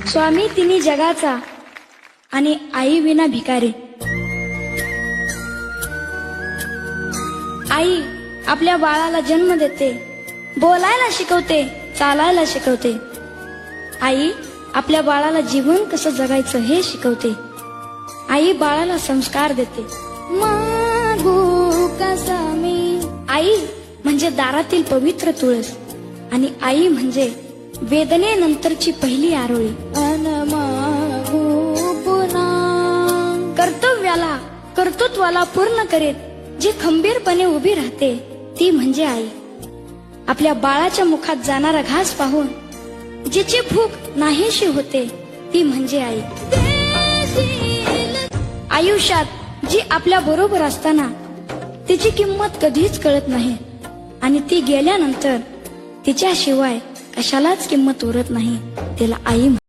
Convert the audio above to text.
स्वामी तिन्ही जगाचा आणि आई विना भिकारी. आई आपल्या बाळाला जन्म देते, बोलायला शिकवते, चालायला शिकवते. आई आपल्या बाळाला जीवन कसं जगायचं हे शिकवते. आई बाळाला संस्कार देते. मागू कसा मी. आई म्हणजे दारातील पवित्र तुळस आणि आई म्हणजे वेदनेनंतरची पहिली आरोळी. अन मागू पुन्हा कर्तृत्वाला पूर्ण करीत जी खंबीरपणे उभी राहते ती म्हणजे आई. आपल्या बाळाच्या मुखात जाणारा घास पाहून जिची भूक नाहीशी होते ती म्हणजे आई. आयुष्यात जी आपल्या बरोबर असताना तिची किंमत कधीच कळत नाही आणि ती गेल्यानंतर तिच्याशिवाय कशालाच किंमत उरत नाही, तिला आई